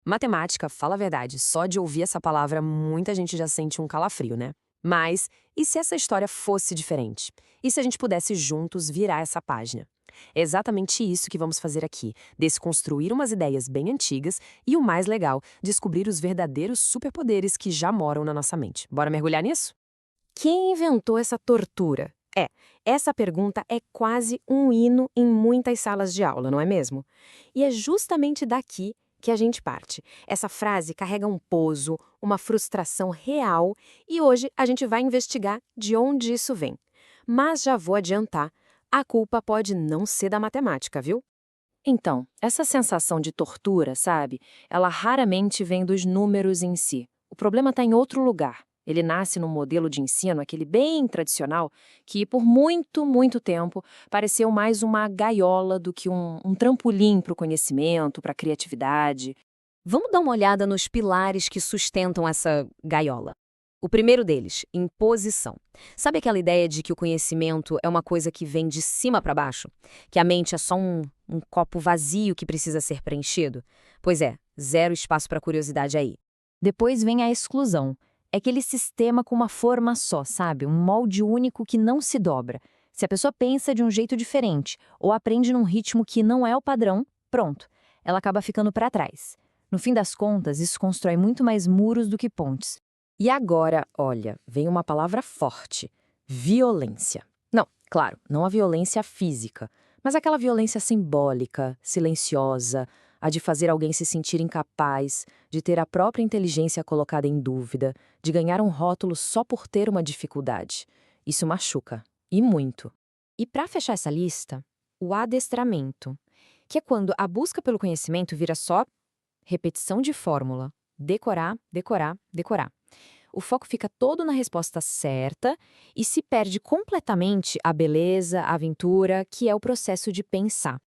Matemática, fala a verdade, só de ouvir essa palavra muita gente já sente um calafrio, né? Mas e se essa história fosse diferente? E se a gente pudesse juntos virar essa página? É exatamente isso que vamos fazer aqui: desconstruir umas ideias bem antigas e, o mais legal, descobrir os verdadeiros superpoderes que já moram na nossa mente. Bora mergulhar nisso? Quem inventou essa tortura? Essa pergunta é quase um hino em muitas salas de aula, não é mesmo? E é justamente daqui que a gente parte. Essa frase carrega um peso, uma frustração real, e hoje a gente vai investigar de onde isso vem. Mas já vou adiantar, a culpa pode não ser da matemática, viu? Então, essa sensação de tortura, sabe? Ela raramente vem dos números em si. O problema está em outro lugar. Ele nasce num modelo de ensino, aquele bem tradicional, que por muito, muito tempo pareceu mais uma gaiola do que um trampolim para o conhecimento, para a criatividade. Vamos dar uma olhada nos pilares que sustentam essa gaiola. O primeiro deles, imposição. Sabe aquela ideia de que o conhecimento é uma coisa que vem de cima para baixo? Que a mente é só um copo vazio que precisa ser preenchido? Pois é, zero espaço para curiosidade aí. Depois vem a exclusão. É aquele sistema com uma forma só, sabe? Um molde único que não se dobra. Se a pessoa pensa de um jeito diferente ou aprende num ritmo que não é o padrão, pronto, ela acaba ficando para trás. No fim das contas, isso constrói muito mais muros do que pontes. E agora, olha, vem uma palavra forte: violência. Não, claro, não a violência física, mas aquela violência simbólica, silenciosa, a de fazer alguém se sentir incapaz, de ter a própria inteligência colocada em dúvida, de ganhar um rótulo só por ter uma dificuldade. Isso machuca, e muito. E para fechar essa lista, o adestramento, que é quando a busca pelo conhecimento vira só repetição de fórmula. Decorar, decorar, decorar. O foco fica todo na resposta certa e se perde completamente a beleza, a aventura, que é o processo de pensar.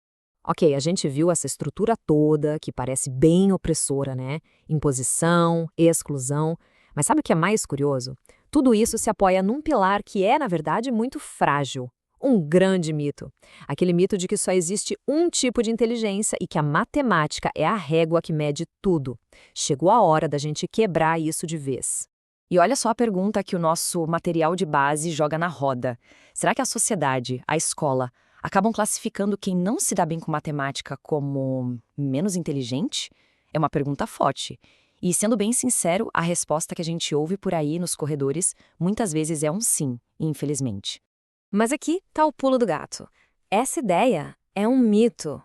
Ok, a gente viu essa estrutura toda, que parece bem opressora, né? Imposição, exclusão. Mas sabe o que é mais curioso? Tudo isso se apoia num pilar que é, na verdade, muito frágil. Um grande mito. Aquele mito de que só existe um tipo de inteligência e que a matemática é a régua que mede tudo. Chegou a hora da gente quebrar isso de vez. E olha só a pergunta que o nosso material de base joga na roda. Será que a sociedade, a escola, acabam classificando quem não se dá bem com matemática como menos inteligente? É uma pergunta forte. E, sendo bem sincero, a resposta que a gente ouve por aí nos corredores muitas vezes é um sim, infelizmente. Mas aqui está o pulo do gato. Essa ideia é um mito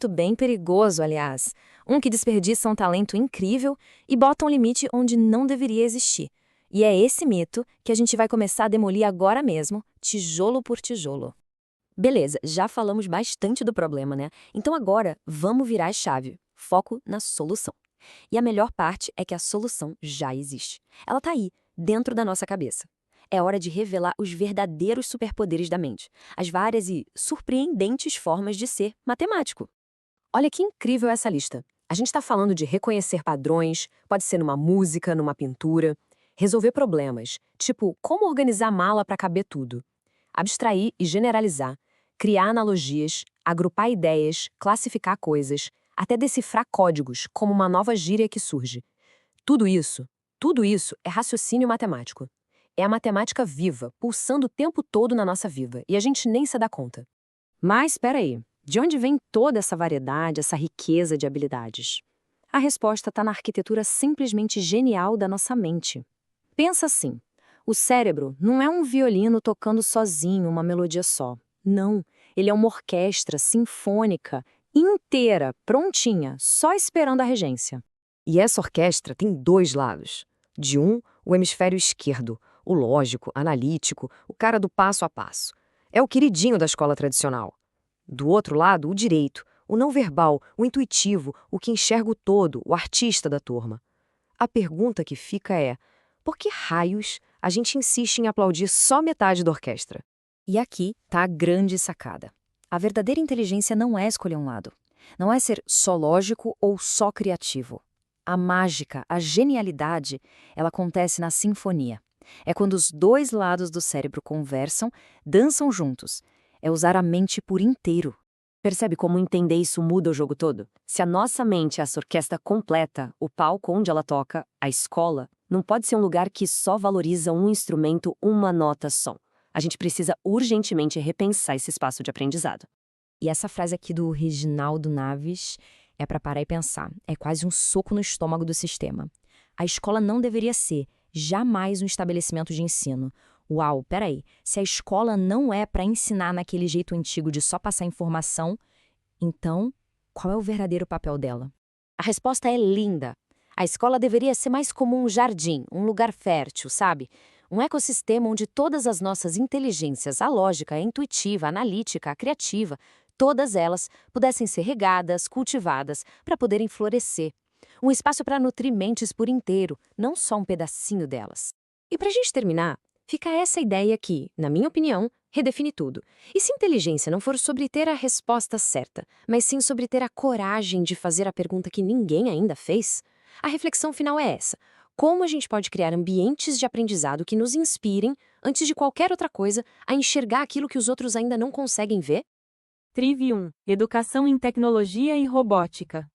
bem perigoso, aliás. Um que desperdiça um talento incrível e bota um limite onde não deveria existir. E é esse mito que a gente vai começar a demolir agora mesmo, tijolo por tijolo. Beleza, já falamos bastante do problema, né? Então agora vamos virar a chave. Foco na solução. E a melhor parte é que a solução já existe. Ela está aí, dentro da nossa cabeça. É hora de revelar os verdadeiros superpoderes da mente, as várias e surpreendentes formas de ser matemático. Olha que incrível essa lista. A gente está falando de reconhecer padrões, pode ser numa música, numa pintura, resolver problemas, tipo como organizar a mala para caber tudo, abstrair e generalizar, criar analogias, agrupar ideias, classificar coisas, até decifrar códigos, como uma nova gíria que surge. Tudo isso, tudo isso é raciocínio matemático. É a matemática viva, pulsando o tempo todo na nossa vida, e a gente nem se dá conta. Mas espera aí, de onde vem toda essa variedade, essa riqueza de habilidades? A resposta está na arquitetura simplesmente genial da nossa mente. Pensa assim, o cérebro não é um violino tocando sozinho uma melodia só. Não, ele é uma orquestra sinfônica inteira, prontinha, só esperando a regência. E essa orquestra tem dois lados. De um, o hemisfério esquerdo, o lógico, analítico, o cara do passo a passo. É o queridinho da escola tradicional. Do outro lado, o direito, o não verbal, o intuitivo, o que enxerga o todo, o artista da turma. A pergunta que fica é: por que raios a gente insiste em aplaudir só metade da orquestra? E aqui está a grande sacada. A verdadeira inteligência não é escolher um lado. Não é ser só lógico ou só criativo. A mágica, a genialidade, ela acontece na sinfonia. É quando os dois lados do cérebro conversam, dançam juntos. É usar a mente por inteiro. Percebe como entender isso muda o jogo todo? Se a nossa mente é essa orquestra completa, o palco onde ela toca, a escola, não pode ser um lugar que só valoriza um instrumento, uma nota só. A gente precisa urgentemente repensar esse espaço de aprendizado. E essa frase aqui do Reginaldo Naves é para parar e pensar. É quase um soco no estômago do sistema. A escola não deveria ser jamais um estabelecimento de ensino. Uau, peraí. Se a escola não é para ensinar naquele jeito antigo de só passar informação, então qual é o verdadeiro papel dela? A resposta é linda. A escola deveria ser mais como um jardim, um lugar fértil, sabe? Um ecossistema onde todas as nossas inteligências, a lógica, a intuitiva, a analítica, a criativa, todas elas pudessem ser regadas, cultivadas, para poderem florescer. Um espaço para nutrir mentes por inteiro, não só um pedacinho delas. E para a gente terminar, fica essa ideia que, na minha opinião, redefine tudo. E se inteligência não for sobre ter a resposta certa, mas sim sobre ter a coragem de fazer a pergunta que ninguém ainda fez? A reflexão final é essa. Como a gente pode criar ambientes de aprendizado que nos inspirem, antes de qualquer outra coisa, a enxergar aquilo que os outros ainda não conseguem ver? Trivium, Educação em Tecnologia e Robótica.